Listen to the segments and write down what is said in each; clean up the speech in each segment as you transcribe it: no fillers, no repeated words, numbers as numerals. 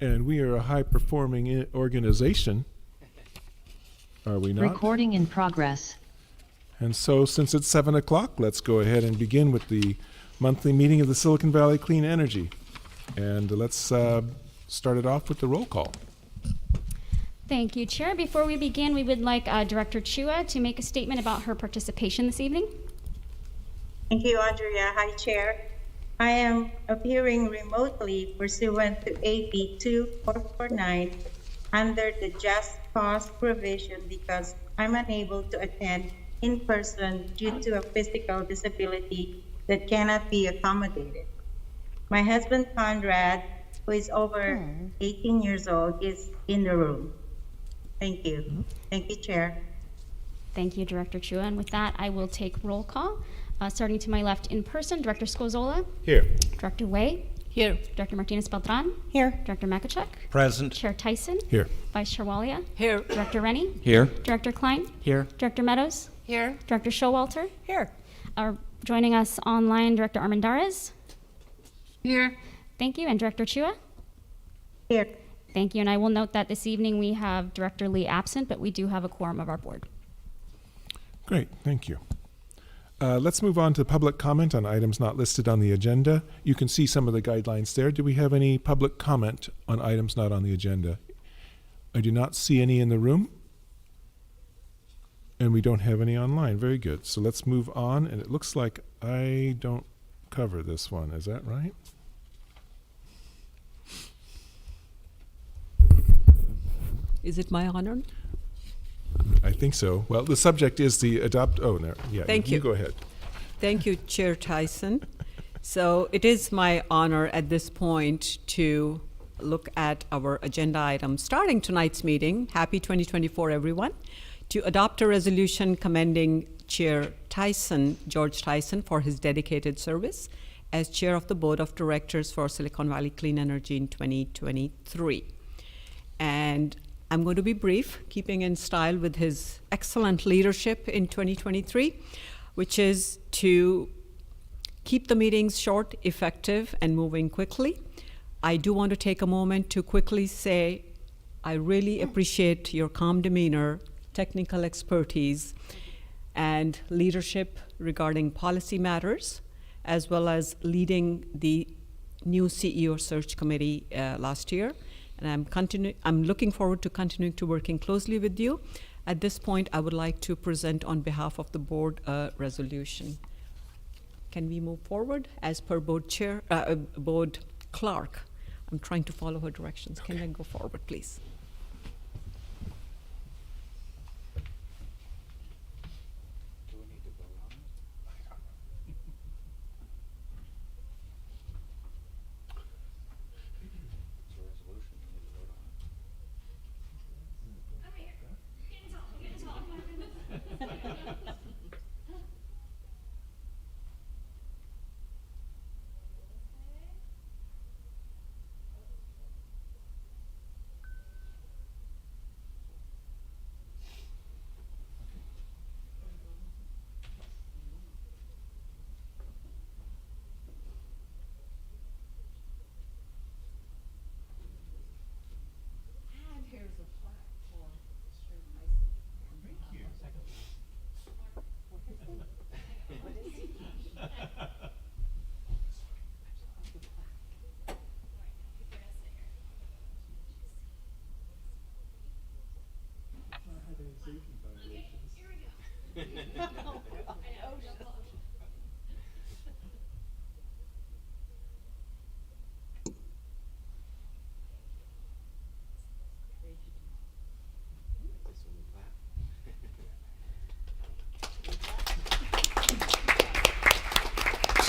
And we are a high-performing organization, are we not? Recording in progress. And so, since it's 7 o'clock, let's go ahead and begin with the monthly meeting of the Silicon Valley Clean Energy. And let's start it off with the roll call. Thank you, Chair. Before we begin, we would like Director Chua to make a statement about her participation this evening. Thank you, Andrea. Hi, Chair. I am appearing remotely pursuant to AB 2449 under the Just Cause provision because I'm unable to attend in person due to a physical disability that cannot be accommodated. My husband, Conrad, who is over 18 years old, is in the room. Thank you. Thank you, Chair. Thank you, Director Chua. And with that, I will take roll call. Starting to my left in person, Director Scozola. Here. Director Way. Here. Director Martinez-Beltran. Here. Director Makachuk. Present. Chair Tyson. Here. Vice Chair Walia. Here. Director Rennie. Here. Director Klein. Here. Director Meadows. Here. Director Showalter. Here. Joining us online, Director Armendariz. Here. Thank you. And Director Chua. Here. Thank you. And I will note that this evening we have Director Lee absent, but we do have a quorum of our board. Great, thank you. Let's move on to public comment on items not listed on the agenda. You can see some of the guidelines there. Do we have any public comment on items not on the agenda? I do not see any in the room. And we don't have any online. Very good. So let's move on. And it looks like I don't cover this one. Is that right? Is it my honor? I think so. Well, the subject is the no, yeah. Thank you. You go ahead. Thank you, Chair Tyson. So it is my honor at this point to look at our agenda items starting tonight's meeting. Happy 2024, everyone. To adopt a resolution commending Chair Tyson, George Tyson, for his dedicated service as Chair of the Board of Directors for Silicon Valley Clean Energy in 2023. And I'm going to be brief, keeping in style with his excellent leadership in 2023, which is to keep the meetings short, effective, and moving quickly. I do want to take a moment to quickly say I really appreciate your calm demeanor, technical expertise, and leadership regarding policy matters, as well as leading the new CEO search committee last year. And I'm looking forward to continuing to working closely with you. At this point, I would like to present on behalf of the board a resolution. Can we move forward as per board clerk? I'm trying to follow her directions. Okay. Can I go forward, please?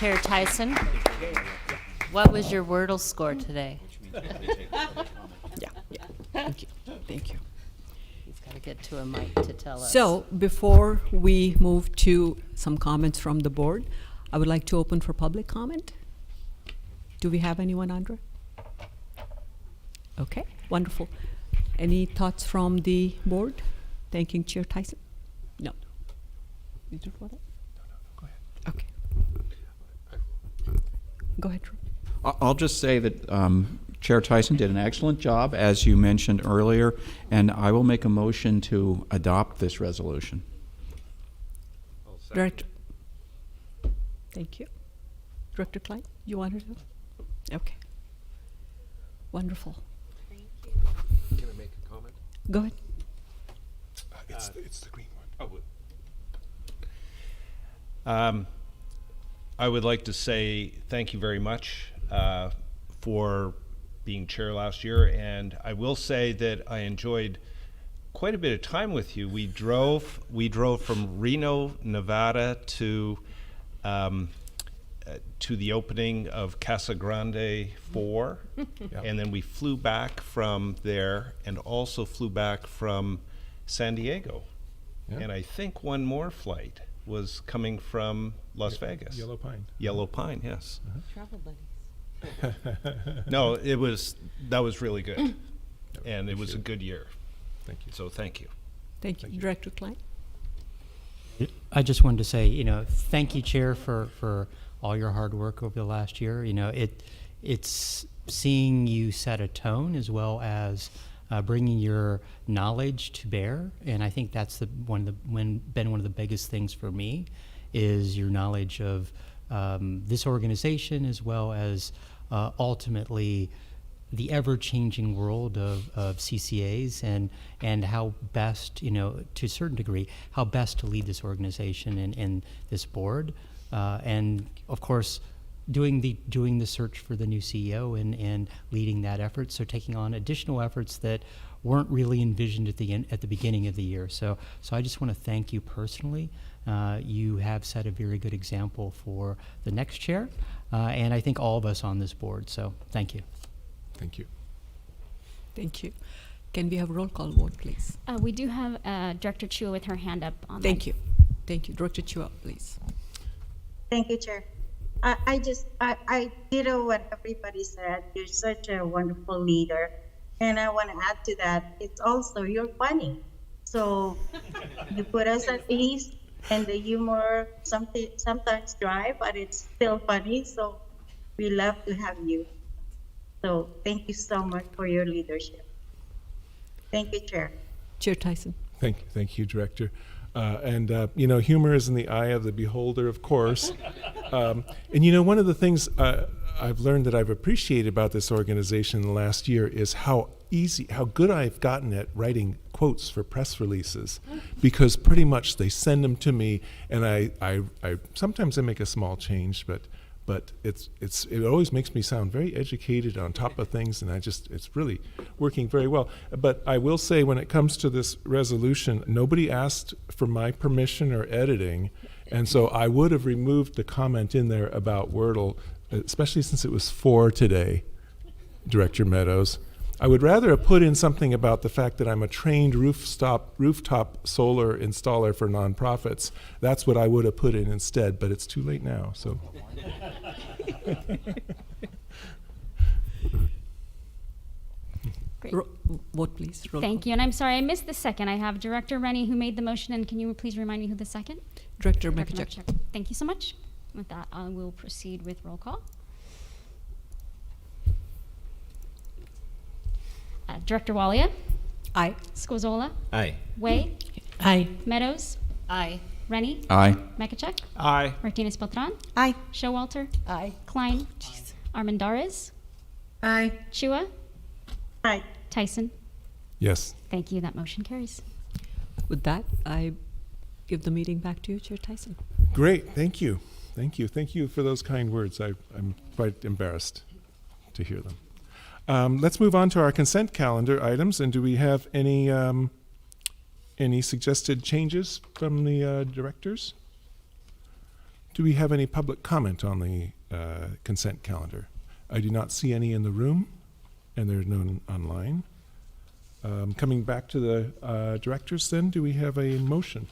Chair Tyson. What was your Wordle score today? Yeah. Thank you. Thank you. He's got to get to a mic to tell us. So before we move to some comments from the board, I would like to open for public comment. Do we have anyone, Andra? Okay, wonderful. Any thoughts from the board? Thanking Chair Tyson? No. You do for that? Go ahead. Okay. Go ahead, Drew. I'll just say that Chair Tyson did an excellent job, as you mentioned earlier, and I will make a motion to adopt this resolution. Director. Thank you. Director Klein, you wanted to? Okay. Wonderful. Can I make a comment? Go ahead. It's the green one. I would like to say thank you very much for being chair last year, and I will say that I enjoyed quite a bit of time with you. We drove from Reno, Nevada to the opening of Casa Grande 4, and then we flew back from there and also flew back from San Diego. Yeah. And I think one more flight was coming from Las Vegas. Yellow Pine. Yellow Pine, yes. Travel buddies. No, that was really good. And it was a good year. Thank you. So thank you. Thank you. Director Klein. I just wanted to say, thank you, Chair, for all your hard work over the last year. It's seeing you set a tone as well as bringing your knowledge to bear, and I think that's been one of the biggest things for me, is your knowledge of this organization as well as ultimately the ever-changing world of CCAs and how best, to a certain degree, how best to lead this organization and this board, and of course doing the search for the new CEO and leading that effort. So taking on additional efforts that weren't really envisioned at the beginning of the year. So I just want to thank you personally. You have set a very good example for the next chair, and I think all of us on this board. So thank you. Thank you. Thank you. Can we have a roll call vote, please? We do have Director Chua with her hand up on Thank you. Thank you. Director Chua, please. Thank you, Chair. I ditto what everybody said. You're such a wonderful leader. And I want to add to that, it's also, you're funny. So you put us at ease, and the humor sometimes dry, but it's still funny. So we love to have you. So thank you so much for your leadership. Thank you, Chair. Chair Tyson. Thank you, Director. Humor is in the eye of the beholder, of course. One of the things I've learned that I've appreciated about this organization in the last year is how good I've gotten at writing quotes for press releases, because pretty much they send them to me, and I sometimes I make a small change, but it always makes me sound very educated, on top of things, and it's really working very well. But I will say, when it comes to this resolution, nobody asked for my permission or editing, and so I would have removed the comment in there about Wordle, especially since it was 4 today, Director Meadows. I would rather have put in something about the fact that I'm a trained rooftop solar installer for nonprofits. That's what I would have put in instead, but it's too late now, so. Great. Vote, please. Roll Thank call. you. And I'm sorry, I missed the second. I have Director Rennie who made the motion, and can you please remind me who the second? Director Director Mekachek. Mekachek. Thank you so much. With that, I will proceed with roll call. Director Walia, Aye. Squazzola, Aye. Way, Aye. Meadows, Aye. Rennie, Aye. Mekachek, Aye. Martinez Beltran, Aye. Showalter, Aye. Klein, Armendariz, Aye. Chua, Hi. Tyson. Yes. Thank you. That motion carries. With that, I give the meeting back to you, Chair Tyson. Great. Thank you for those kind words. I'm quite embarrassed to hear them. Let's move on to our consent calendar items. And do we have any suggested changes from the directors? Do we have any public comment on the consent calendar? I do not see any in the room, and there's none online. Coming back to the directors then, do we have a motion?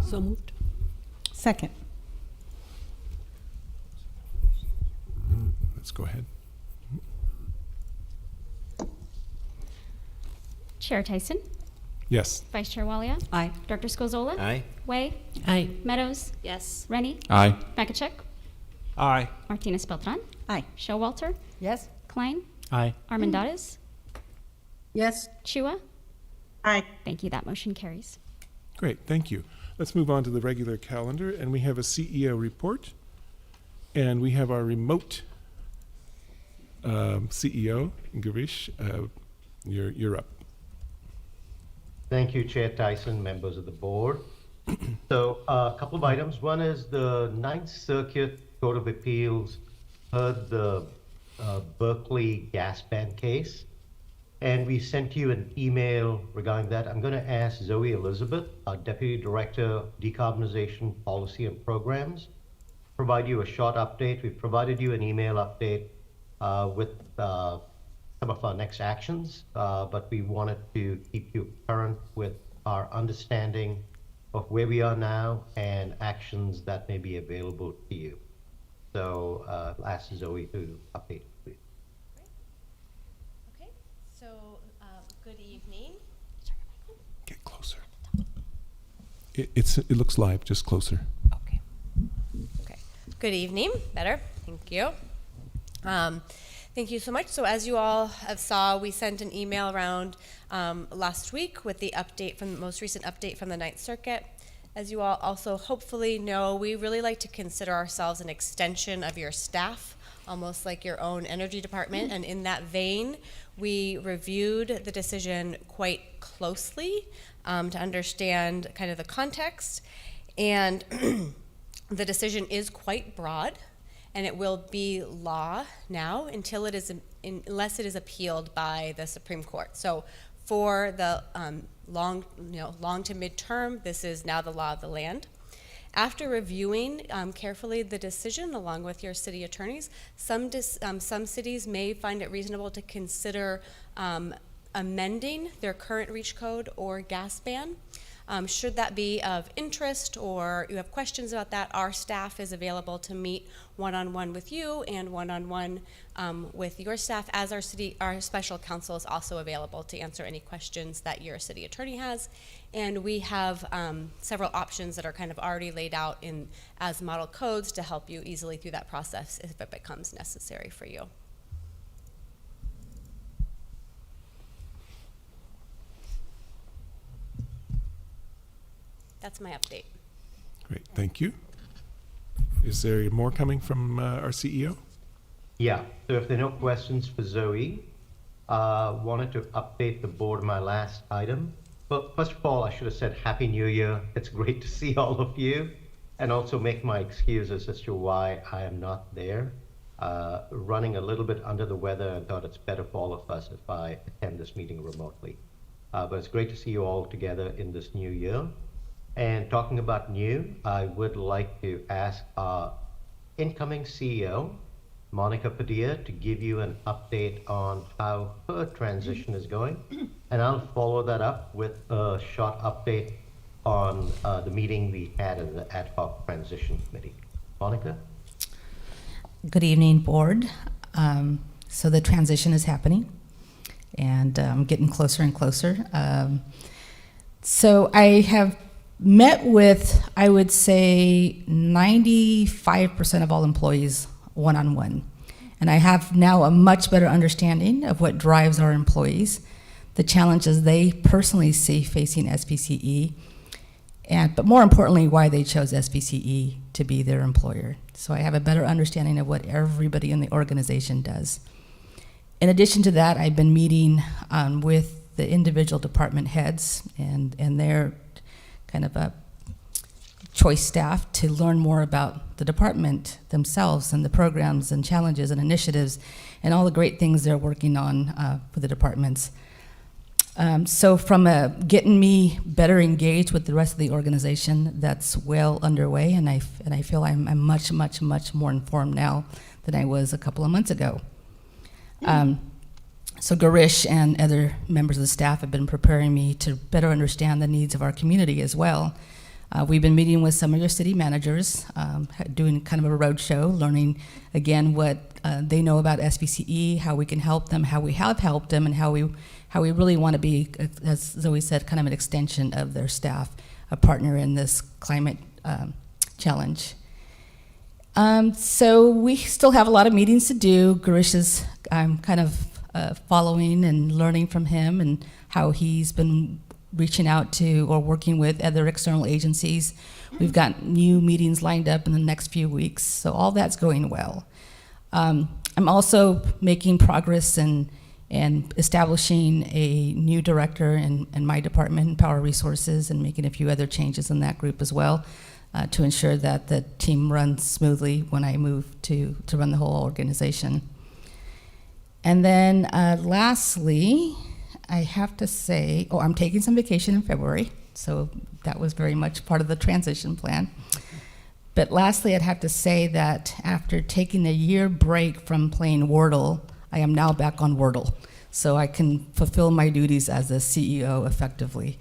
So moved. Second. Let's go ahead. Chair Tyson, Yes. Vice Chair Walia, Aye. Director Scozola, Aye. Way, Aye. Meadows, Yes. Rennie, Aye. Makachek, Aye. Martinez Beltran, Aye. Showalter, Yes. Klein, Aye. Armendariz, Yes. Chua. Aye. Thank you. That motion carries. Great, thank you. Let's move on to the regular calendar, and we have a CEO report, and we have our remote CEO, Girish. You're up. Thank you, Chair Tyson, members of the board. So a couple of items. One is the Ninth Circuit Court of Appeals heard the Berkeley gas ban case, and we sent you an email regarding that. I'm going to ask Zoe Elizabeth, our Deputy Director, Decarbonization Policy and Programs, provide you a short update. We've provided you an email update with some of our next actions, but we wanted to keep you current with our understanding of where we are now and actions that may be available to you. So I'll ask Zoe to update, please. Okay, so good evening. Get closer. It looks live, just closer. Okay. Okay. Good evening. Better. Thank you. Thank you so much. So as you all have saw, we sent an email around last week with the update from the most recent update from the Ninth Circuit. As you all also hopefully know, we really like to consider ourselves an extension of your staff, almost like your own energy department. And in that vein, we reviewed the decision quite closely to understand kind of the context. And the decision is quite broad, and it will be law now until it is, unless it is appealed by the Supreme Court. So for the long to midterm, this is now the law of the land. After reviewing carefully the decision along with your city attorneys, some cities may find it reasonable to consider amending their current REACH code or gas ban. Should that be of interest or you have questions about that, our staff is available to meet one-on-one with you and one-on-one with your staff, as our special counsel is also available to answer any questions that your city attorney has. And we have several options that are kind of already laid out as model codes to help you easily through that process if it becomes necessary for you. That's my update. Great, thank you. Is there more coming from our CEO? Yeah, so if there are no questions for Zoe, wanted to update the board on my last item. But first of all, I should have said Happy New Year. It's great to see all of you, and also make my excuses as to why I am not there. Running a little bit under the weather, I thought it's better for all of us if I attend this meeting remotely. But it's great to see you all together in this new year. And talking about new, I would like to ask our incoming CEO, Monica Padilla, to give you an update on how her transition is going. And I'll follow that up with a short update on the meeting we had in the ad hoc transition committee. Monica? Good evening, board. So the transition is happening, and getting closer and closer. So I have met with, I would say, 95% of all employees one-on-one. And I have now a much better understanding of what drives our employees, the challenges they personally see facing SVCE, but more importantly, why they chose SVCE to be their employer. So I have a better understanding of what everybody in the organization does. In addition to that, I've been meeting with the individual department heads and their kind of a choice staff to learn more about the department themselves and the programs and challenges and initiatives and all the great things they're working on for the departments. So from getting me better engaged with the rest of the organization, that's well underway, and I feel I'm much, much, much more informed now than I was a couple of months ago. So Garish and other members of the staff have been preparing me to better understand the needs of our community as well. We've been meeting with some of your city managers, doing kind of a roadshow, learning again what they know about SVCE, how we can help them, how we have helped them, and how we really want to be, as Zoe said, kind of an extension of their staff, a partner in this climate challenge. So we still have a lot of meetings to do. Garish is kind of following and learning from him and how he's been reaching out to or working with other external agencies. We've got new meetings lined up in the next few weeks, so all that's going well. I'm also making progress in establishing a new director in my department, in Power Resources, and making a few other changes in that group as well to ensure that the team runs smoothly when I move to run the whole organization. And then lastly, I have to say, I'm taking some vacation in February, so that was very much part of the transition plan. But lastly, I'd have to say that after taking a year break from playing Wordle, I am now back on Wordle, so I can fulfill my duties as a CEO effectively.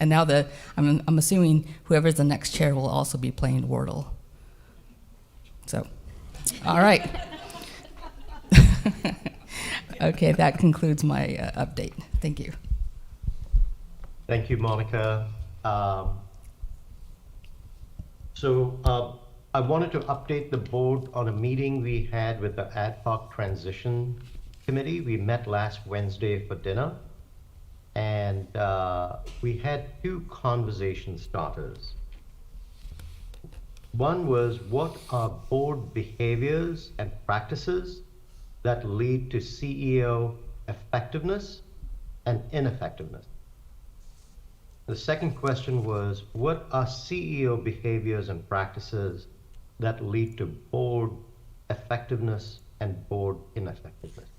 And now I'm assuming whoever's the next chair will also be playing Wordle. So, all right. Okay, that concludes my update. Thank you. Thank you, Monica. I wanted to update the board on a meeting we had with the Ad Hoc Transition Committee. We met last Wednesday for dinner, and we had two conversation starters. One was, what are board behaviors and practices that lead to CEO effectiveness and ineffectiveness? The second question was, what are CEO behaviors and practices that lead to board effectiveness and board ineffectiveness?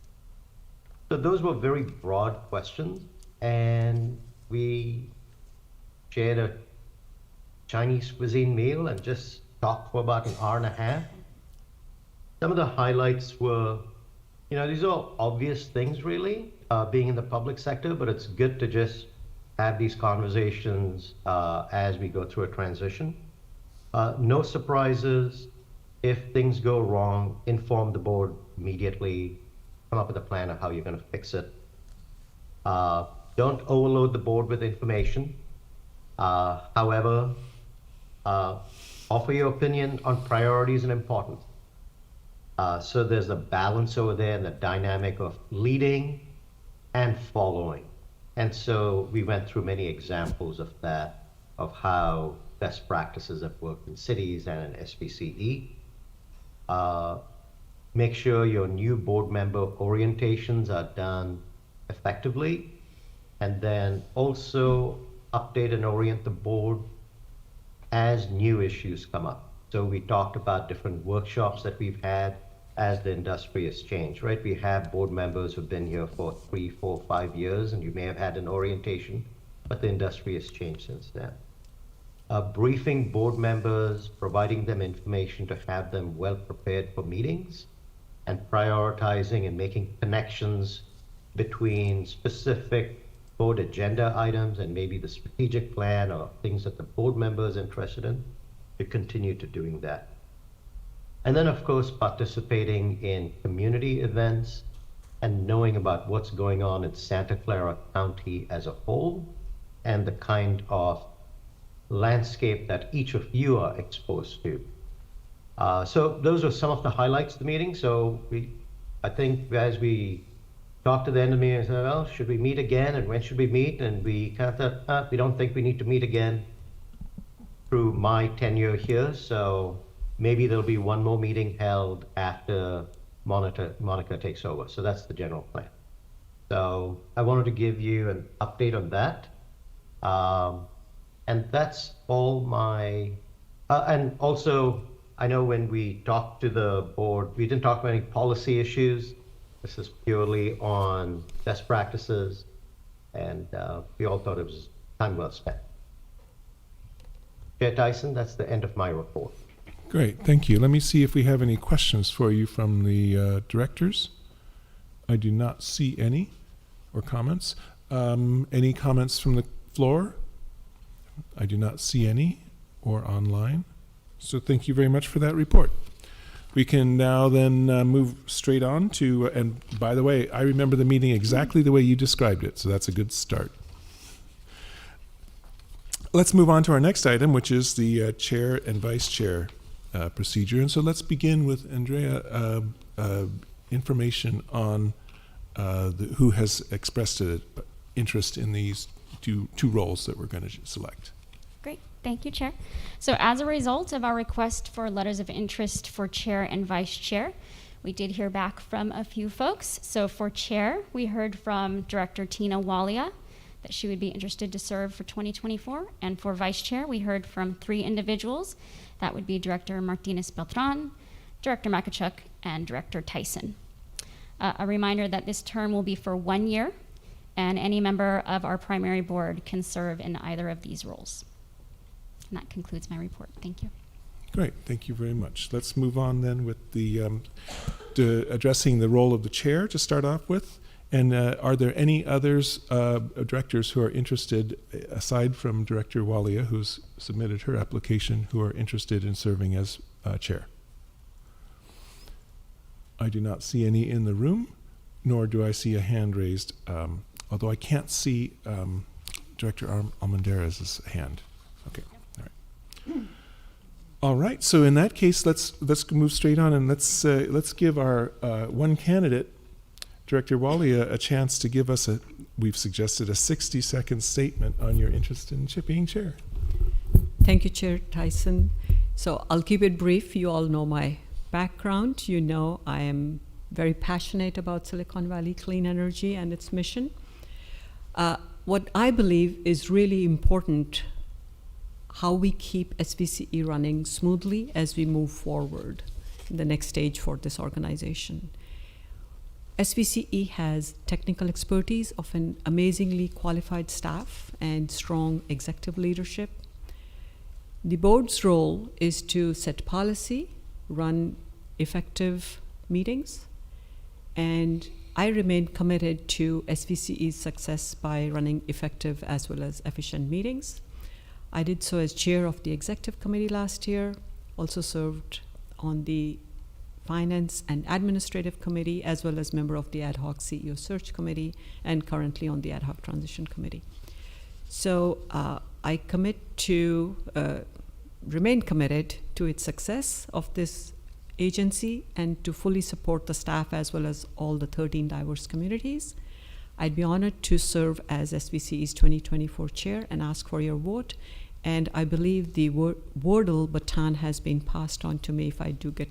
So those were very broad questions, and we shared a Chinese cuisine meal and just talked for about an hour and a half. Some of the highlights were, these are obvious things really, being in the public sector, but it's good to just have these conversations as we go through a transition. No surprises. If things go wrong, inform the board immediately, come up with a plan of how you're going to fix it. Don't overload the board with information. However, offer your opinion on priorities and importance. So there's a balance over there in the dynamic of leading and following. And so we went through many examples of that, of how best practices have worked in cities and in SVCE. Make sure your new board member orientations are done effectively, and then also update and orient the board as new issues come up. So we talked about different workshops that we've had as the industry has changed, right? We have board members who've been here for 3, 4, 5 years, and you may have had an orientation, but the industry has changed since then. Briefing board members, providing them information to have them well prepared for meetings, and prioritizing and making connections between specific board agenda items and maybe the strategic plan or things that the board member is interested in, to continue to doing that. And then, of course, participating in community events and knowing about what's going on in Santa Clara County as a whole and the kind of landscape that each of you are exposed to. So those are some of the highlights of the meeting. So I think as we talked to the end of the meeting, I said, well, should we meet again, and when should we meet? And we kind of thought, we don't think we need to meet again through my tenure here. So maybe there'll be one more meeting held after Monica takes over. So that's the general plan. So I wanted to give you an update on that. And that's all my, and also, I know when we talked to the board, we didn't talk about any policy issues. This is purely on best practices and we all thought it was time well spent. Chair Tyson, that's the end of my report. Great, thank you. Let me see if we have any questions for you from the directors. I do not see any, or comments. Any comments from the floor? I do not see any, or online. So thank you very much for that report. We can now then move straight on to, and by the way, I remember the meeting exactly the way you described it, so that's a good start. Let's move on to our next item, which is the chair and vice chair procedure. And so let's begin with Andrea, information on who has expressed an interest in these two roles that we're going to select. Great, thank you, Chair. So as a result of our request for letters of interest for chair and vice chair, we did hear back from a few folks. So for chair, we heard from Director Tina Walia that she would be interested to serve for 2024. And for vice chair, we heard from 3 individuals. That would be Director Martinez Beltran, Director Makachuk, and Director Tyson. A reminder that this term will be for 1 year, and any member of our primary board can serve in either of these roles. And that concludes my report. Thank you. Great, thank you very much. Let's move on then with the addressing the role of the chair to start off with. And are there any others, directors who are interested, aside from Director Walia, who's submitted her application, who are interested in serving as chair? I do not see any in the room, nor do I see a hand raised, although I can't see Director Almendarez's hand. Okay, all right. All right, so in that case, let's move straight on, and let's give our one candidate, Director Walia, a chance to give us we've suggested a 60-second statement on your interest in being chair. Thank you, Chair Tyson. So I'll keep it brief. You all know my background. You know I am very passionate about Silicon Valley clean energy and its mission. What I believe is really important, how we keep SVCE running smoothly as we move forward in the next stage for this organization. SVCE has technical expertise of an amazingly qualified staff and strong executive leadership. The board's role is to set policy, run effective meetings, and I remain committed to SVCE's success by running effective as well as efficient meetings. I did so as chair of the executive committee last year, also served on the Finance and Administrative Committee, as well as member of the Ad Hoc CEO Search Committee, and currently on the Ad Hoc Transition Committee. So I remain committed to its success of this agency and to fully support the staff as well as all the 13 diverse communities. I'd be honored to serve as SVCE's 2024 chair and ask for your vote. And I believe the Wordle baton has been passed on to me if I do get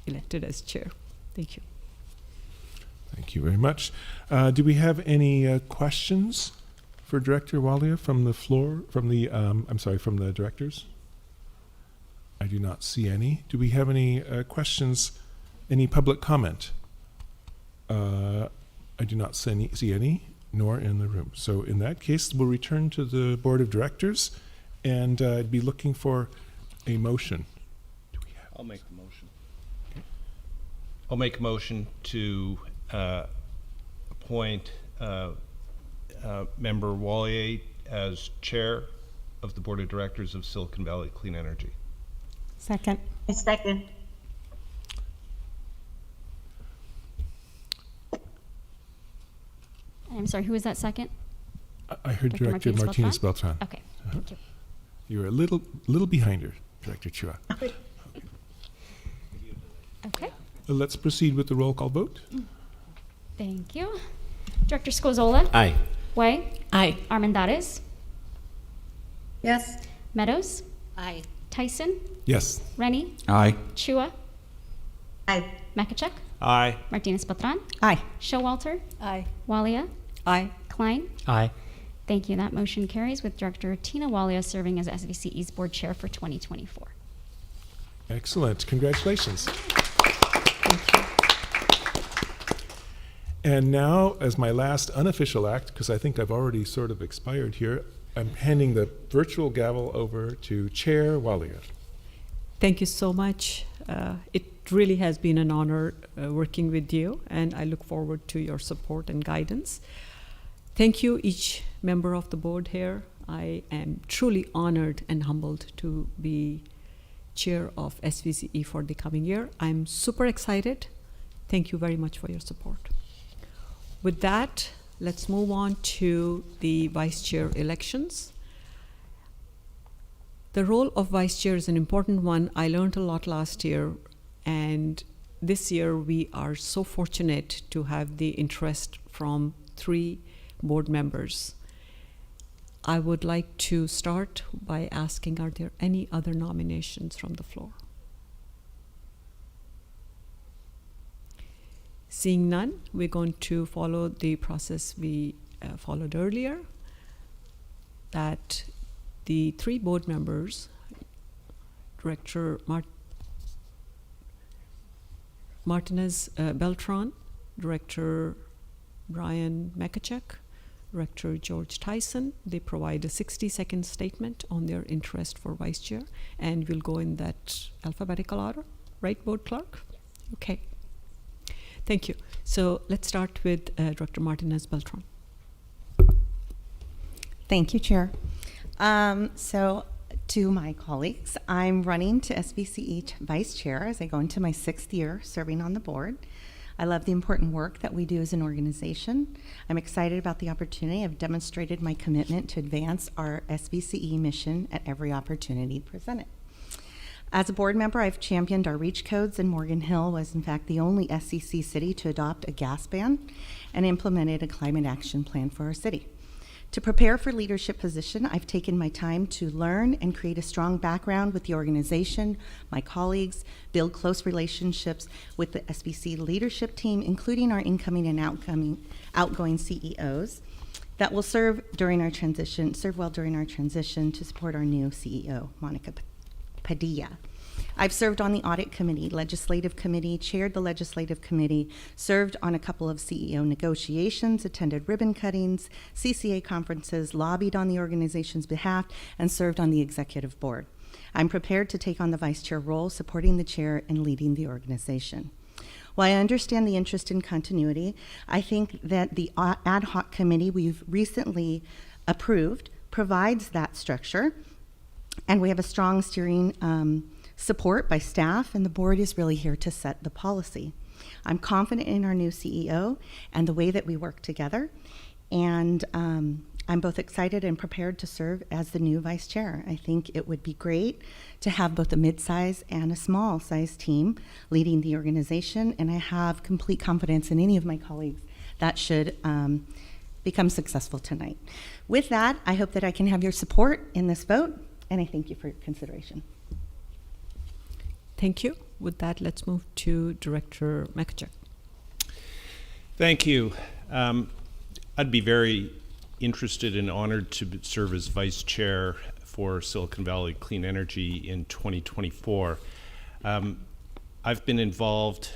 elected as chair. Thank you. Thank you very much. Do we have any questions for Director Walia from the floor, from the directors? I do not see any. Do we have any questions, any public comment? I do not see any, nor in the room. So in that case, we'll return to the Board of Directors, and I'd be looking for a motion. I'll make the motion. I'll make a motion to appoint Member Walia as chair of the Board of Directors of Silicon Valley Clean Energy. Second. I second. I'm sorry, who was that second? I heard Director Martinez Beltran. Okay, thank you. You were a little behind her, Director Chua. Okay, Let's proceed with the roll call vote. thank you. Director Scozola? Aye. Way? Aye. Armendariz? Yes. Meadows? Aye. Tyson? Yes. Rennie? Aye. Chua? Aye. Makachuk? Aye. Martinez Beltran? Aye. Showalter? Aye. Walia? Aye. Klein? Aye. Thank you. That motion carries with Director Tina Walia serving as SVCE's board chair for 2024. Excellent. Congratulations. And now, as my last unofficial act, because I think I've already sort of expired here, I'm handing the virtual gavel over to Chair Walia. Thank you so much. It really has been an honor working with you, and I look forward to your support and guidance. Thank you, each member of the board here. I am truly honored and humbled to be chair of SVCE for the coming year. I'm super excited. Thank you very much for your support. With that, let's move on to the vice chair elections. The role of vice chair is an important one. I learned a lot last year, and this year we are so fortunate to have the interest from 3 board members. I would like to start by asking, are there any other nominations from the floor? Seeing none, we're going to follow the process we followed earlier, that the 3 board members, Director Martinez Beltran, Director Brian Makachek, Director George Tyson, they provide a 60-second statement on their interest for vice chair, and we'll go in that alphabetical order. Right, board clerk? Okay. Thank you. So let's start with Director Martinez Beltran. Thank you, Chair. So to my colleagues, I'm running to SVCE Vice Chair as I go into my 6th year serving on the board. I love the important work that we do as an organization. I'm excited about the opportunity. I've demonstrated my commitment to advance our SVCE mission at every opportunity presented. As a board member, I've championed our REACH codes, and Morgan Hill was in fact the only SEC city to adopt a gas ban and implemented a climate action plan for our city. To prepare for leadership position, I've taken my time to learn and create a strong background with the organization, my colleagues, build close relationships with the SVC leadership team, including our incoming and outgoing CEOs that will serve well during our transition to support our new CEO, Monica Padilla. I've served on the audit committee, legislative committee, chaired the legislative committee, served on a couple of CEO negotiations, attended ribbon cuttings, CCA conferences, lobbied on the organization's behalf, and served on the executive board. I'm prepared to take on the vice chair role, supporting the chair and leading the organization. While I understand the interest in continuity, I think that the ad hoc committee we've recently approved provides that structure, and we have a strong steering support by staff, and the board is really here to set the policy. I'm confident in our new CEO and the way that we work together, and I'm both excited and prepared to serve as the new vice chair. I think it would be great to have both a mid-size and a small-size team leading the organization, and I have complete confidence in any of my colleagues that should become successful tonight. With that, I hope that I can have your support in this vote, and I thank you for your consideration. Thank you. With that, let's move to Director Makachek. Thank you. I'd be very interested and honored to serve as vice chair for Silicon Valley Clean Energy in 2024. I've been involved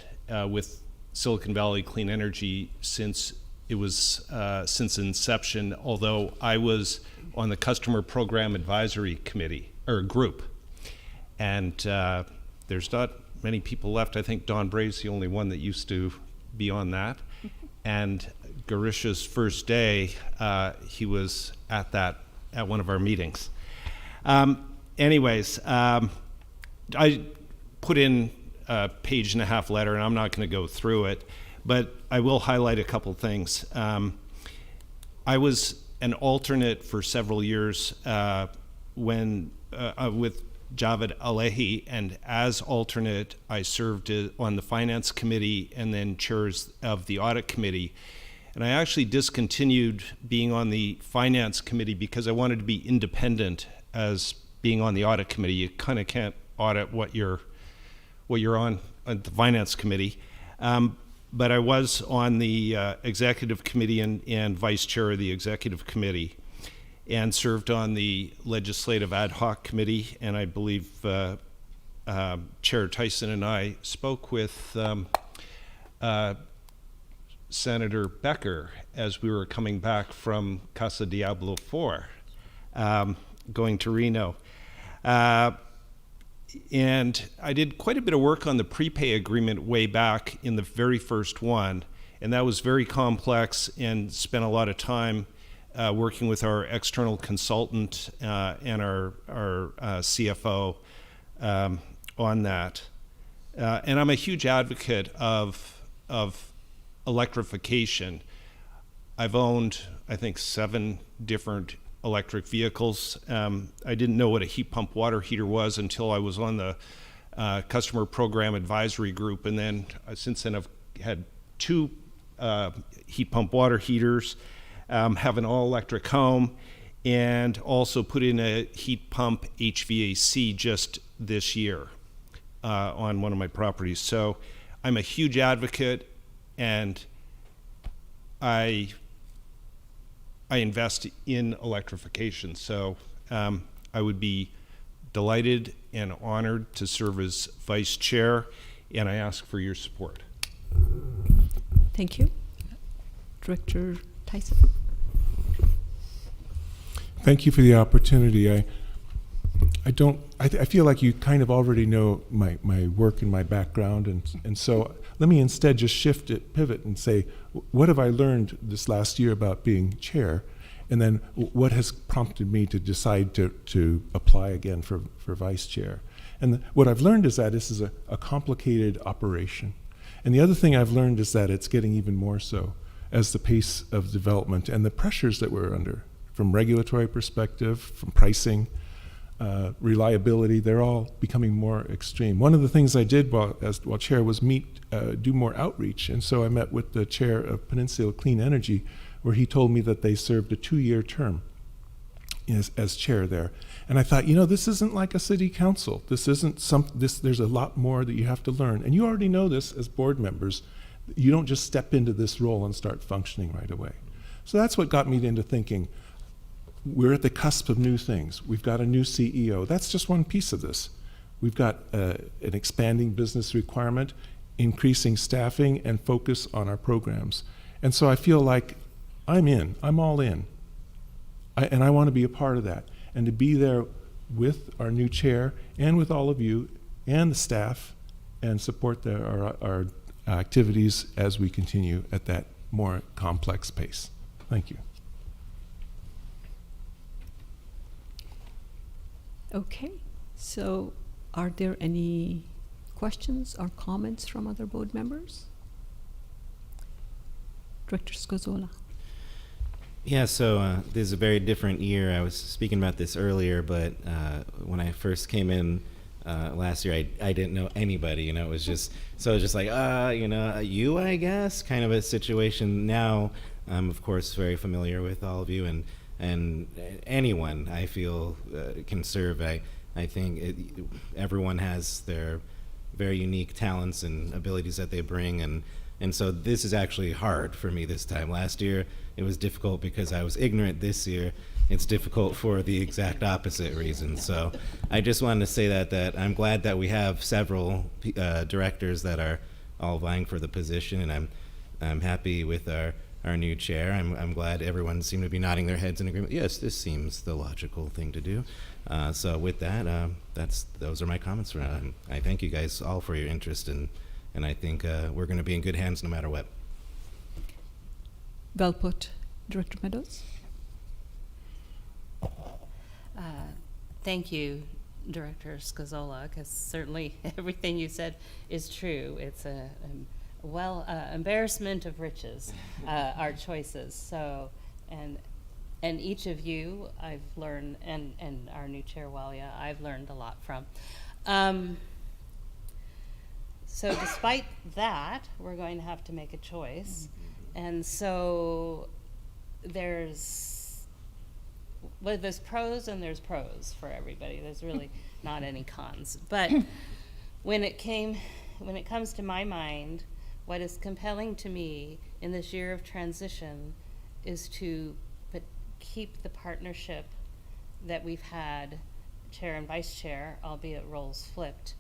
with Silicon Valley Clean Energy since inception, although I was on the Customer Program Advisory Committee, or group. And there's not many people left. I think Don Bray's the only one that used to be on that. And Garisha's first day, he was at one of our meetings. Anyways, I put in a 1.5-page letter, and I'm not going to go through it, but I will highlight a couple things. I was an alternate for several years with Javed Alehi, and as alternate, I served on the Finance Committee and then chairs of the Audit Committee. And I actually discontinued being on the Finance Committee because I wanted to be independent as being on the Audit Committee. You kind of can't audit what you're on at the Finance Committee. But I was on the Executive Committee and Vice Chair of the Executive Committee, and served on the Legislative Ad Hoc Committee, and I believe Chair Tyson and I spoke with Senator Becker as we were coming back from Casa Diablo 4, going to Reno. And I did quite a bit of work on the prepay agreement way back in the very first one, and that was very complex and spent a lot of time working with our external consultant and our CFO on that. And I'm a huge advocate of electrification. I've owned, I think, 7 different electric vehicles. I didn't know what a heat pump water heater was until I was on the customer program advisory group, and then since then I've had 2 heat pump water heaters, have an all-electric home, and also put in a heat pump HVAC just this year on one of my properties. So I'm a huge advocate, and I invest in electrification. So I would be delighted and honored to serve as vice chair, and I ask for your support. Thank you. Director Tyson. Thank you for the opportunity. I feel like you kind of already know my work and my background, and so let me instead just pivot and say, what have I learned this last year about being chair, and then what has prompted me to decide to apply again for vice chair. And what I've learned is that this is a complicated operation. And the other thing I've learned is that it's getting even more so as the pace of development and the pressures that we're under, from regulatory perspective, from pricing, reliability, they're all becoming more extreme. One of the things I did while chair was do more outreach, and so I met with the chair of Peninsula Clean Energy, where he told me that they served a 2-year term as chair there. And I thought, this isn't like a city council. There's a lot more that you have to learn. And you already know this as board members. You don't just step into this role and start functioning right away. So that's what got me into thinking, we're at the cusp of new things. We've got a new CEO. That's just one piece of this. We've got an expanding business requirement, increasing staffing, and focus on our programs. And so I feel like I'm all in. And I want to be a part of that. And to be there with our new chair and with all of you and the staff and support our activities as we continue at that more complex pace. Thank you. Okay, so are there any questions or comments from other board members? Director Scozola. Yeah, so this is a very different year. I was speaking about this earlier, but when I first came in last year, I didn't know anybody. It was just like, you, I guess, kind of a situation. Now, I'm of course very familiar with all of you, and anyone I feel can serve. I think everyone has their very unique talents and abilities that they bring, and so this is actually hard for me this time. Last year it was difficult because I was ignorant. This year it's difficult for the exact opposite reason. So I just wanted to say that I'm glad that we have several directors that are all vying for the position, and I'm happy with our new chair. I'm glad everyone seemed to be nodding their heads in agreement. Yes, this seems the logical thing to do. So with that, those are my comments for now. I thank you guys all for your interest, and I think we're going to be in good hands no matter what. Well put. Director Meadows. Thank you, Director Scozola, because certainly everything you said is true. It's a embarrassment of riches, our choices. So, and each of you, I've learned, and our new chair, Walia, I've learned a lot from. So despite that, we're going to have to make a choice. And so there's pros and there's pros for everybody. There's really not any cons. But when it comes to my mind, what is compelling to me in this year of transition is to keep the partnership that we've had, chair and vice chair, albeit roles flipped,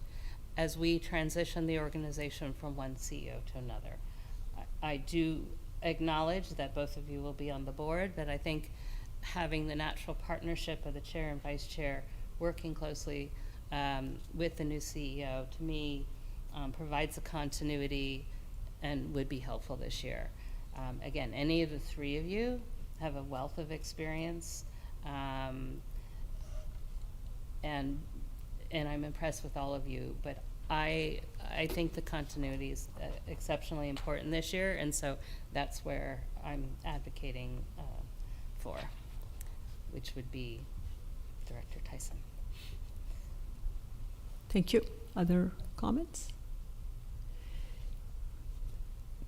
as we transition the organization from one CEO to another. I do acknowledge that both of you will be on the board, but I think having the natural partnership of the chair and vice chair working closely with the new CEO, to me, provides a continuity and would be helpful this year. Again, any of the three of you have a wealth of experience, and I'm impressed with all of you, but I think the continuity is exceptionally important this year, and so that's where I'm advocating for, which would be Director Tyson. Thank you. Other comments?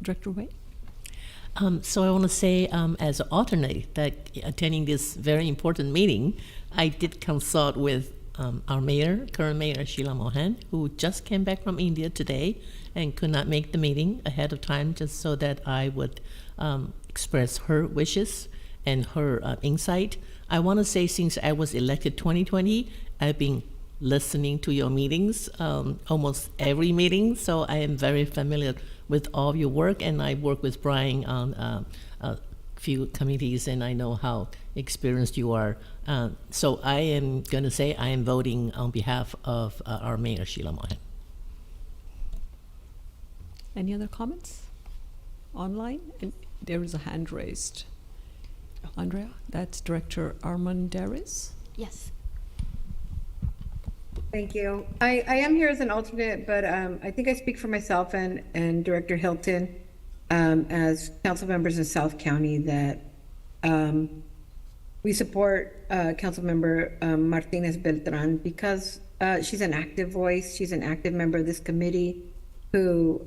Director Wade? So I want to say, as an alternate, that attending this very important meeting, I did consult with our mayor, current mayor Sheila Mohan, who just came back from India today and could not make the meeting ahead of time, just so that I would express her wishes and her insight. I want to say, since I was elected 2020, I've been listening to your meetings, almost every meeting, so I am very familiar with all your work, and I work with Brian on a few committees, and I know how experienced you are. So I am going to say I am voting on behalf of our mayor, Sheila Mohan. Any other comments online? And there is a hand raised. Andrea, that's Director Armandaris. Yes. Thank you. I am here as an alternate, but I think I speak for myself and Director Hilton as council members in South County that we support Councilmember Martinez Beltran because she's an active voice. She's an active member of this committee who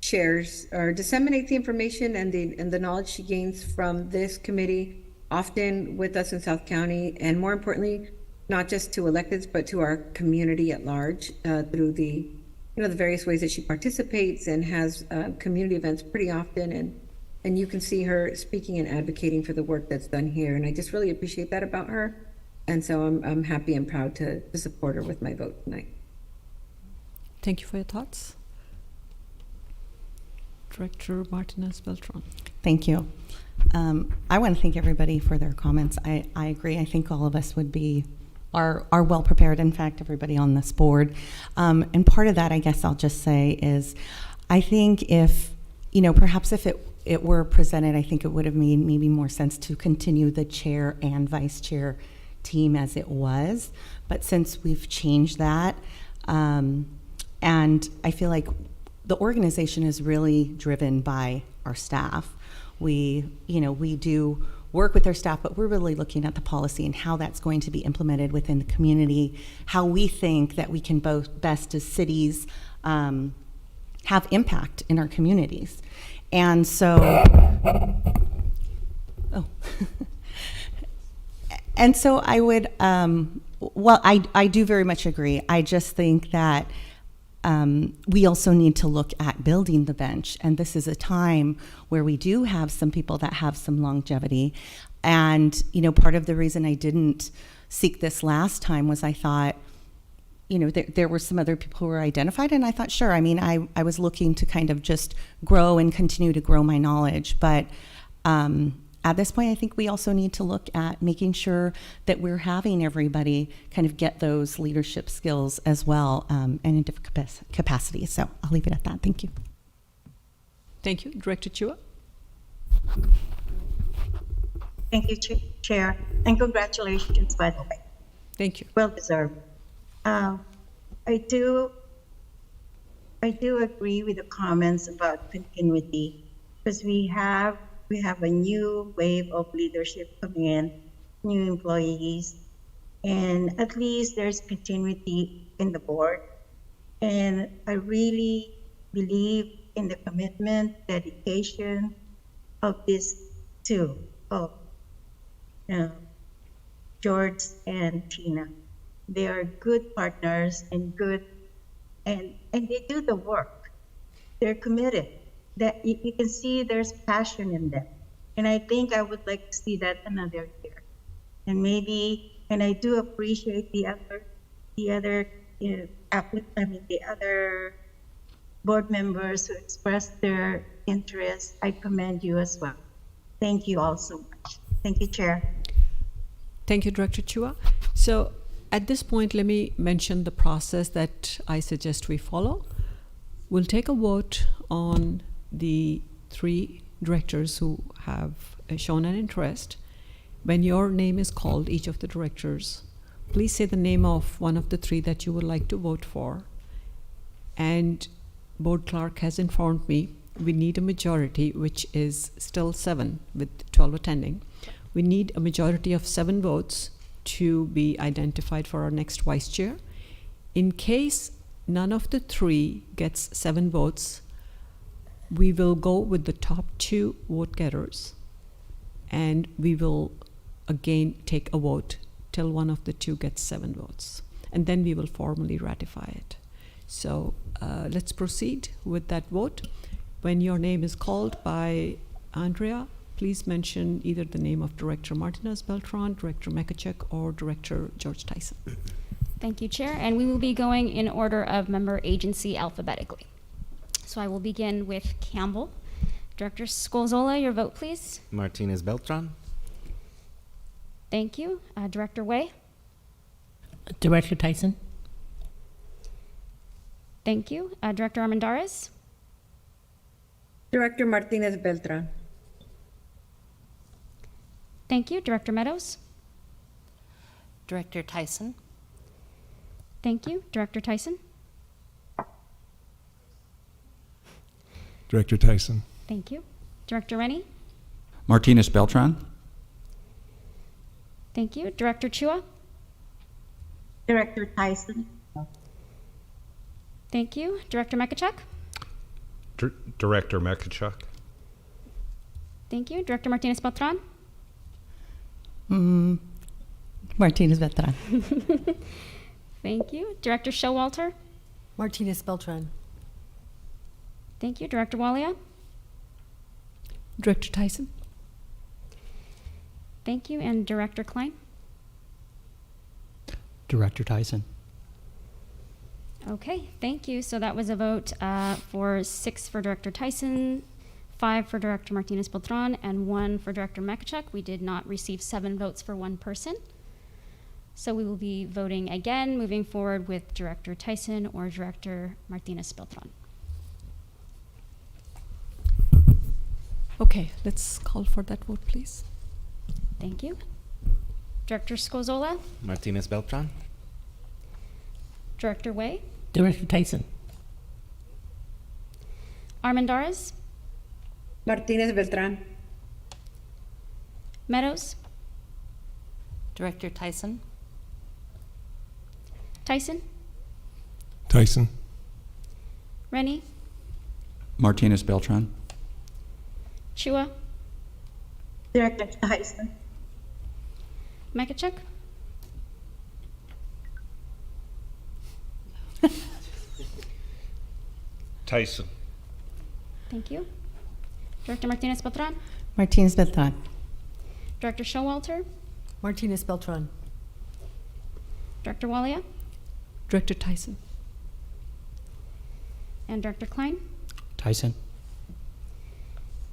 shares or disseminates the information and the knowledge she gains from this committee, often with us in South County, and more importantly, not just to electeds, but to our community at large through the various ways that she participates and has community events pretty often. And you can see her speaking and advocating for the work that's done here. And I just really appreciate that about her. And so I'm happy and proud to support her with my vote tonight. Thank you for your thoughts. Director Martinez Beltran. Thank you. I want to thank everybody for their comments. I agree. I think all of us are well prepared. In fact, everybody on this board. And part of that, I guess I'll just say, is I think if, perhaps if it were presented, I think it would have made maybe more sense to continue the chair and vice chair team as it was. But since we've changed that, and I feel like the organization is really driven by our staff. We do work with our staff, but we're really looking at the policy and how that's going to be implemented within the community, how we think that we can both best as cities have impact in our communities. And so, and so I would, I do very much agree. I just think that we also need to look at building the bench. And this is a time where we do have some people that have some longevity. And, part of the reason I didn't seek this last time was I thought, there were some other people who were identified, and I thought, sure. I mean, I was looking to kind of just grow and continue to grow my knowledge. But at this point, I think we also need to look at making sure that we're having everybody kind of get those leadership skills as well, and in different capacities. So I'll leave it at that. Thank you. Thank you. Director Chua. Thank you, Chair, and congratulations, by the way. Thank you. Well deserved. I do agree with the comments about continuity, because we have a new wave of leadership coming in, new employees, and at least there's continuity in the board. And I really believe in the commitment, dedication of these two, of George and Tina. They are good partners and they do the work. They're committed. That you can see there's passion in them. And I think I would like to see that another year. And I do appreciate the other board members who expressed their interest. I commend you as well. Thank you all so much. Thank you, Chair. Thank you, Director Chua. So at this point, let me mention the process that I suggest we follow. We'll take a vote on the 3 directors who have shown an interest. When your name is called, each of the directors, please say the name of one of the 3 that you would like to vote for. And board clerk has informed me we need a majority, which is still 7 with 12 attending. We need a majority of 7 votes to be identified for our next vice chair. In case none of the 3 gets 7 votes, we will go with the top 2 vote getters, and we will again take a vote till one of the 2 gets 7 votes, and then we will formally ratify it. So let's proceed with that vote. When your name is called by Andrea, please mention either the name of Director Martinez Beltran, Director Mekachek, or Director George Tyson. Thank you, Chair. And we will be going in order of member agency alphabetically. So I will begin with Campbell. Director Scolzola, your vote, please. Martinez Beltran. Thank you. Director Way. Director Tyson. Thank you. Director Armendariz. Director Martinez Beltran. Thank you. Director Meadows. Director Tyson. Thank you. Director Tyson. Director Tyson. Thank you. Director Rennie. Martinez Beltran. Thank you. Director Chua. Director Tyson. Thank you. Director Mekachek. Director Mekachuk. Thank you. Director Martinez Beltran. Martinez Beltran. Thank you. Director Showalter. Martinez Beltran. Thank you. Director Walia. Director Tyson. Thank you. And Director Klein. Director Tyson. Okay, thank you. So that was a vote for 6 for Director Tyson, 5 for Director Martinez Beltran, and 1 for Director Mekachek. We did not receive 7 votes for 1 person. So we will be voting again, moving forward with Director Tyson or Director Martinez Beltran. Okay, let's call for that vote, please. Thank you. Director Scozola, Martinez Beltran. Director Way, Director Tyson. Armendariz, Martinez Beltran. Meadows, Director Tyson. Tyson, Tyson. Rennie, Martinez Beltran. Chua, Director Tyson. Mekachek, Tyson. thank you. Director Martinez Beltran, Martinez Beltran. Director Showalter, Martinez Beltran. Director Walia, Director Tyson. and Director Klein. Tyson.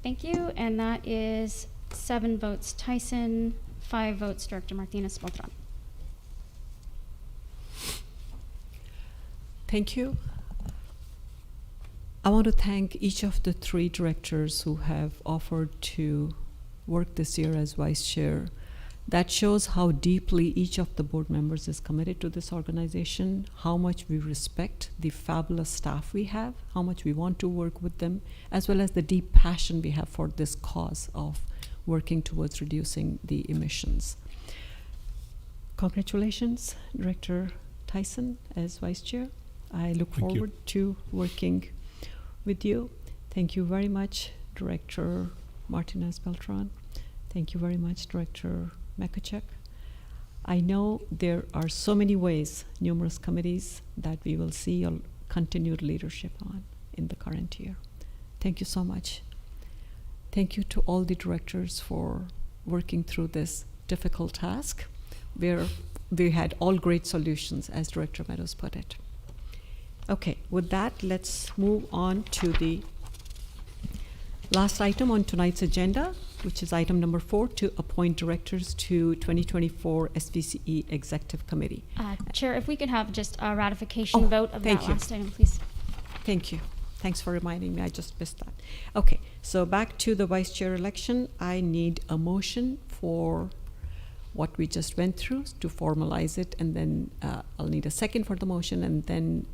Thank you, and that is 7 votes Tyson, 5 votes Director Martinez Beltran. Thank you. I want to thank each of the 3 directors who have offered to work this year as vice chair. That shows how deeply each of the board members is committed to this organization, how much we respect the fabulous staff we have, how much we want to work with them, as well as the deep passion we have for this cause of working towards reducing the emissions. Congratulations, Director Tyson, as vice chair. I look Thank you. forward to working with you. Thank you very much, Director Martinez Beltran. Thank you very much, Director Mekachek. I know there are so many ways, numerous committees that we will see your continued leadership on in the current year. Thank you so much. Thank you to all the directors for working through this difficult task, where we had all great solutions, as Director Meadows put it. Okay, with that, let's move on to the last item on tonight's agenda, which is item number 4, to appoint directors to 2024 SVCE Executive Committee. Chair, if we could have just a ratification vote of thank that you. last item, please. Thank you. Thanks for reminding me. I just missed that. Okay, so back to the vice chair election. I need a motion for what we just went through to formalize it, and then I'll need a second for the motion, and then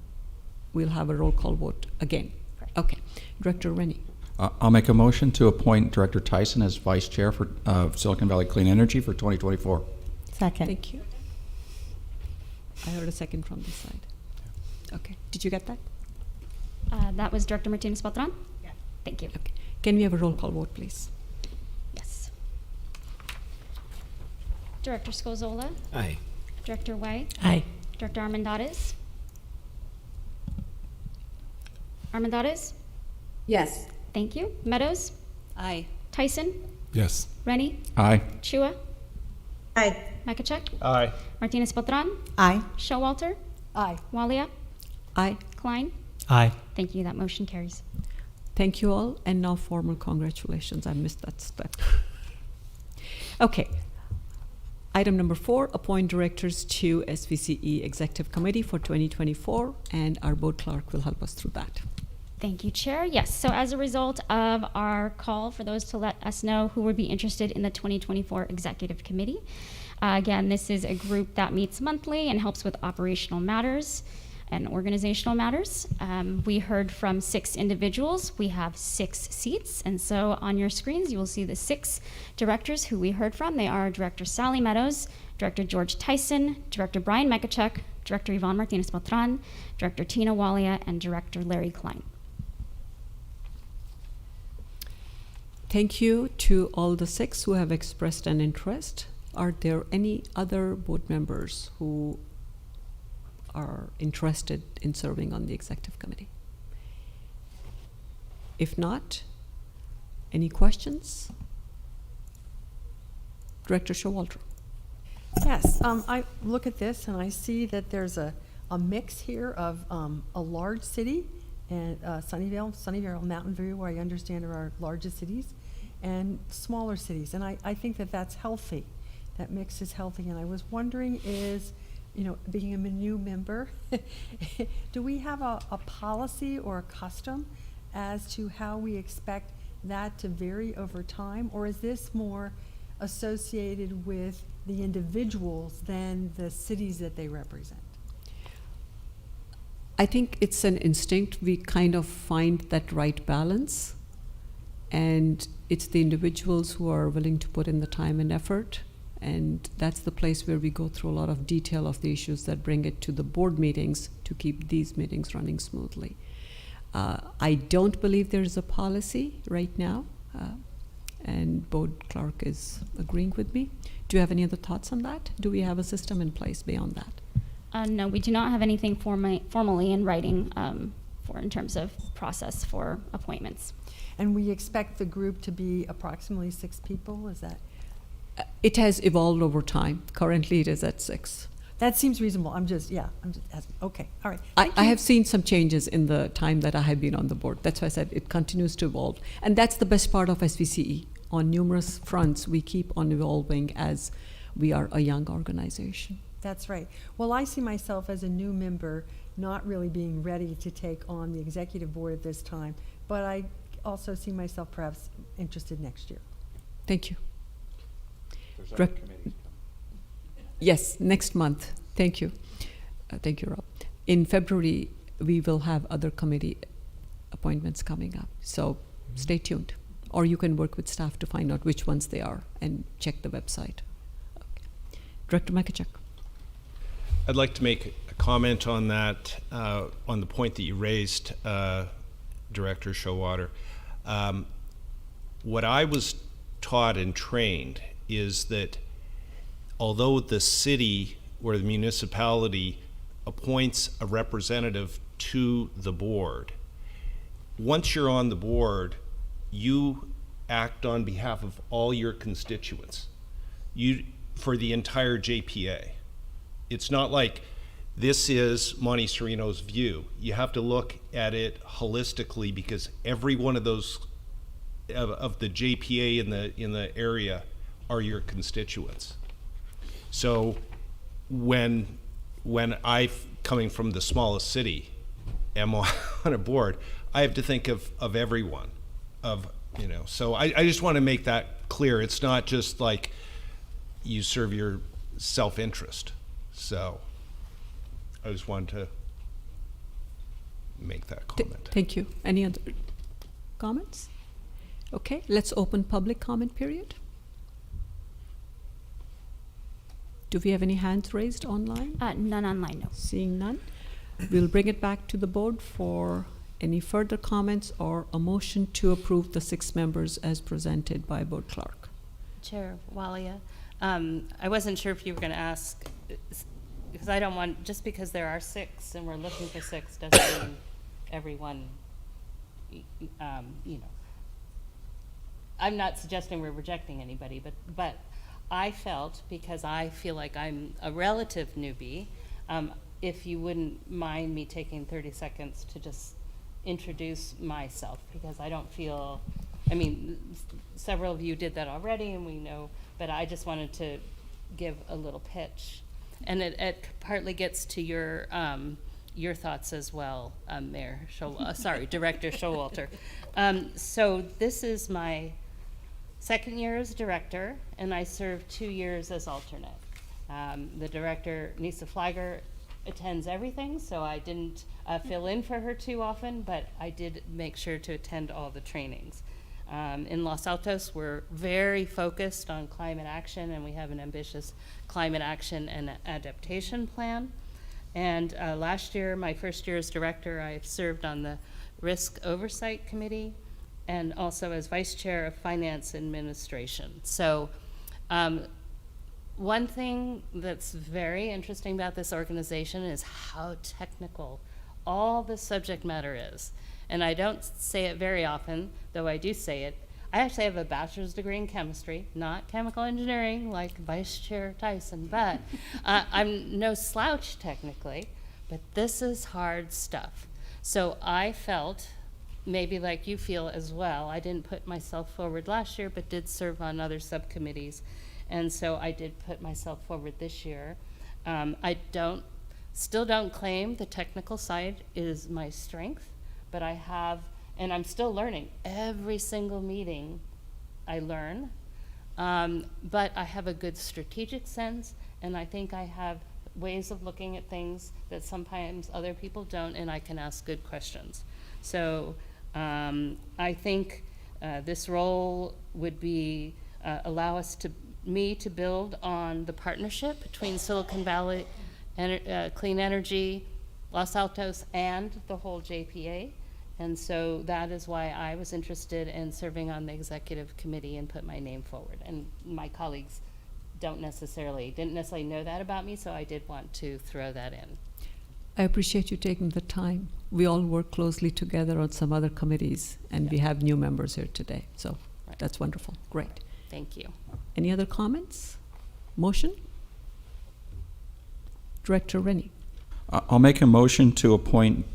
we'll have a roll call vote again. Okay, Director Rennie. I'll make a motion to appoint Director Tyson as Vice Chair for Silicon Valley Clean Energy for 2024. Second. Thank you. I heard a second from this side. Okay, did you get that? That was Director Martinez Beltran? Yeah. Thank you. Okay. Can we have a roll call vote, please? Yes. Director Scozola? Aye. Director White? Aye. Director Armendariz? Armendariz? Yes. Thank you. Meadows? Aye. Tyson? Yes. Rennie? Aye. Chua? Aye. Makachek? Aye. Martinez Beltran? Aye. Showalter? Aye. Walia? Aye. Klein? Aye. Thank you. That motion carries. Thank you all, and now formal congratulations. I missed that step. Okay. Item number 4, appoint directors to SVCE Executive Committee for 2024, and our board clerk will help us through that. Thank you, Chair. Yes, so as a result of our call for those to let us know who would be interested in the 2024 Executive Committee, again, this is a group that meets monthly and helps with operational matters and organizational matters. We heard from 6 individuals. We have 6 seats, and so on your screens you will see the 6 directors who we heard from. They are Director Sally Meadows, Director George Tyson, Director Brian Mekachuk, Director Yvonne Martinez Beltran, Director Tina Walia, and Director Larry Klein. Thank you to all the 6 who have expressed an interest. Are there any other board members who are interested in serving on the executive committee? If not, any questions? Director Showalter. Yes, I look at this and I see that there's a mix here of a large city and Sunnyvale, Mountain View, where I understand are our largest cities, and smaller cities. And I think that that's healthy. That mix is healthy. And I was wondering is, you know, being a new member, do we have a policy or a custom as to how we expect that to vary over time? Or is this more associated with the individuals than the cities that they represent? I think it's an instinct. We kind of find that right balance, and it's the individuals who are willing to put in the time and effort, and that's the place where we go through a lot of detail of the issues that bring it to the board meetings to keep these meetings running smoothly. I don't believe there's a policy right now, and board clerk is agreeing with me. Do you have any other thoughts on that? Do we have a system in place beyond that? No, we do not have anything formally in writing in terms of process for appointments. And we expect the group to be approximately 6 people, is that? It has evolved over time. Currently, it is at 6. That seems reasonable. I'm just asking. Okay, all right. I have seen some changes in the time that I have been on the board. That's why I said it continues to evolve. And that's the best part of SVCE. On numerous fronts, we keep on evolving as we are a young organization. That's right. Well, I see myself as a new member not really being ready to take on the executive board at this time, but I also see myself perhaps interested next year. Thank you. Yes, next month. Thank you. Thank you, Rob. In February, we will have other committee appointments coming up. So stay tuned. Or you can work with staff to find out which ones they are and check the website. Okay. Director Makachuk. I'd like to make a comment on that, on the point that you raised, Director Showalter. What I was taught and trained is that although the city or the municipality appoints a representative to the board, once you're on the board, you act on behalf of all your constituents, for the entire JPA. It's not like this is Monte Sereno's view. You have to look at it holistically because every one of those of the JPA in the area are your constituents. So when I, coming from the smallest city, am on a board, I have to think of everyone, so I just want to make that clear. It's not just like you serve your self-interest. So I just wanted to make that comment. Thank you. Any other comments? Okay, let's open public comment period. Do we have any hands raised online? None online, no. Seeing none, we'll bring it back to the board for any further comments or a motion to approve the 6 members as presented by Board Clerk. Chair Walia, I wasn't sure if you were going to ask, because I don't want, just because there are 6 and we're looking for 6 doesn't mean everyone, I'm not suggesting we're rejecting anybody, but I felt, because I feel like I'm a relative newbie, if you wouldn't mind me taking 30 seconds to just introduce myself, because I don't feel, several of you did that already and we know, but I just wanted to give a little pitch. And it partly gets to your thoughts as well, Director Showalter. So this is my 2nd year as director, and I served 2 years as alternate. The director, Nisa Flagger, attends everything, so I didn't fill in for her too often, but I did make sure to attend all the trainings. In Los Altos, we're very focused on climate action, and we have an ambitious climate action and adaptation plan. And last year, my first year as director, I served on the Risk Oversight Committee and also as vice chair of Finance Administration. So one thing that's very interesting about this organization is how technical all the subject matter is. And I don't say it very often, though I do say it. I actually have a bachelor's degree in chemistry, not chemical engineering like Vice Chair Tyson, but I'm no slouch technically, but this is hard stuff. So I felt, maybe like you feel as well, I didn't put myself forward last year, but did serve on other subcommittees. And so I did put myself forward this year. I still don't claim the technical side is my strength, but I have, and I'm still learning. Every single meeting I learn, but I have a good strategic sense, and I think I have ways of looking at things that sometimes other people don't, and I can ask good questions. So I think this role would be allow me to build on the partnership between Silicon Valley Clean Energy, Los Altos, and the whole JPA. And so that is why I was interested in serving on the executive committee and put my name forward. And my colleagues didn't necessarily know that about me, so I did want to throw that in. I appreciate you taking the time. We all work closely together on some other committees, and we have new members here today. So that's wonderful. Great. Thank you. Any other comments? Motion? Director Rennie. I'll make a motion to appoint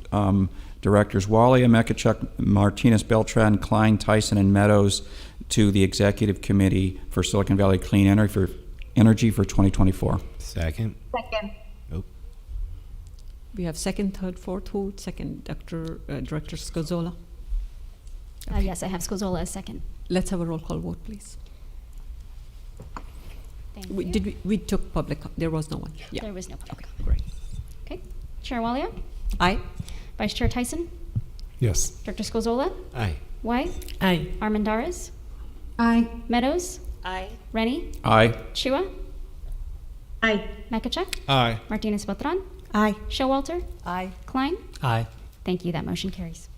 Directors Walia, Mekachuk, Martinez, Beltran, Klein, Tyson, and Meadows to the Executive Committee for Silicon Valley Clean Energy for 2024. Second. Second. We have second, third, fourth. Who second? Director Scozola. Yes, I have Scozola as second. Let's have a roll call vote, please. Thank you. We took public, there was no one. Yeah. There was no public. Okay, great. Okay. Chair Walia? Aye. Vice Chair Tyson? Yes. Director Scozola? Aye. White? Aye. Armendariz? Aye. Meadows? Aye. Rennie? Aye. Chua? Aye. Mekachuk? Aye. Martinez Beltran? Aye. Showalter? Aye. Klein? Aye. Thank you. That motion carries.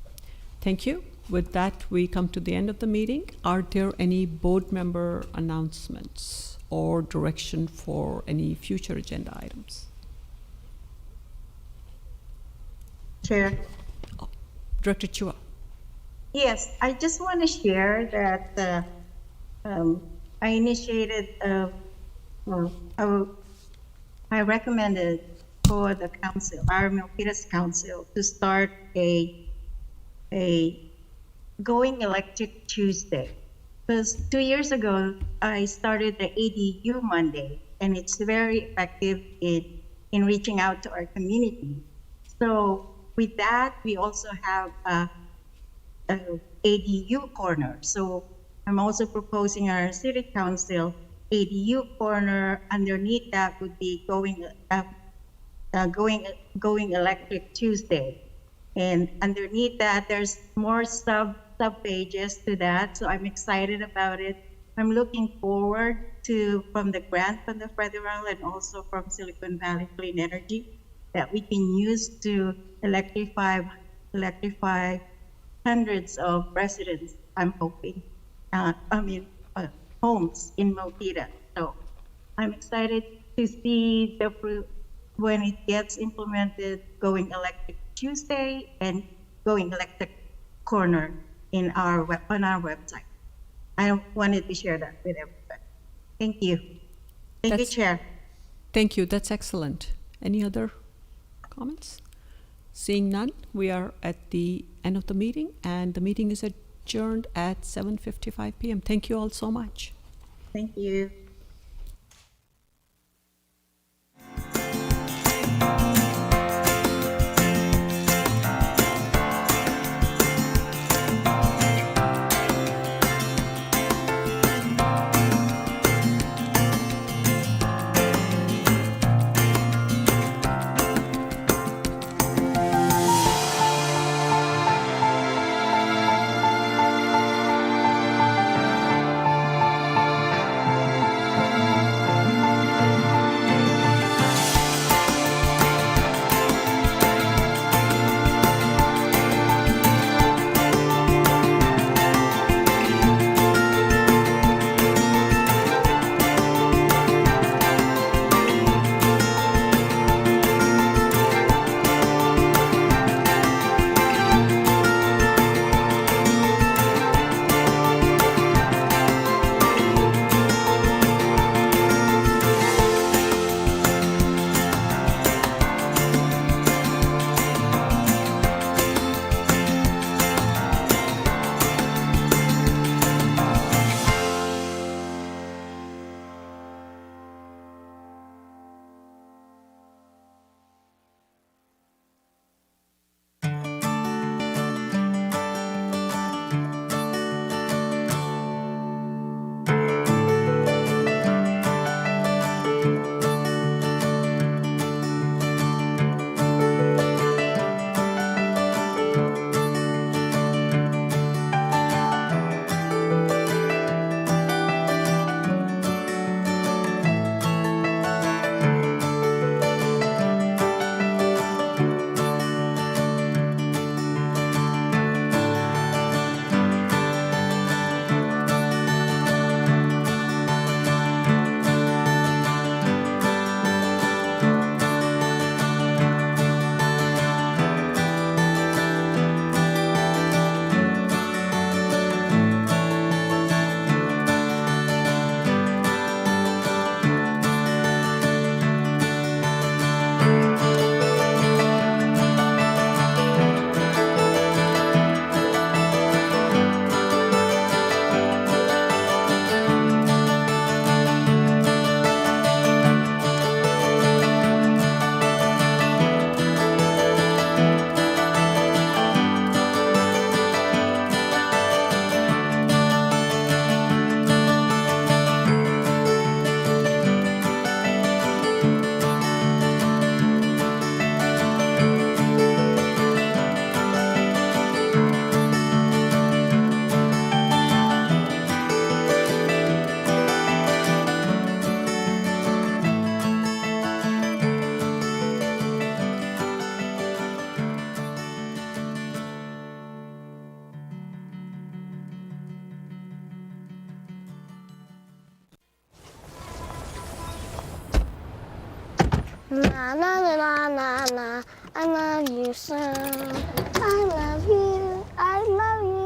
Thank you. With that, we come to the end of the meeting. Are there any board member announcements or direction for any future agenda items? Chair. Director Chua. Yes, I just want to share that I initiated, I recommended COA, the council, our Milpitas Council, to start a Going Electric Tuesday. Because 2 years ago, I started the ADU Monday, and it's very effective in reaching out to our community. So with that, we also have a ADU corner. So I'm also proposing our city council ADU corner. Underneath that would be going electric Tuesday. And underneath that, there's more sub pages to that. So I'm excited about it. I'm looking forward to from the grant from the federal and also from Silicon Valley Clean Energy that we can use to electrify hundreds of residents. I'm hoping. Homes in Milpitas. So I'm excited to see the fruit when it gets implemented, Going Electric Tuesday and Going Electric Corner on our website. I wanted to share that with everybody. Thank you. Thank you, Chair. Thank you. That's excellent. Any other comments? Seeing none, we are at the end of the meeting, and the meeting is adjourned at 7:55 p.m. Thank you all so much. Thank you. Na na na na na na, I love you so. I love you, I love you.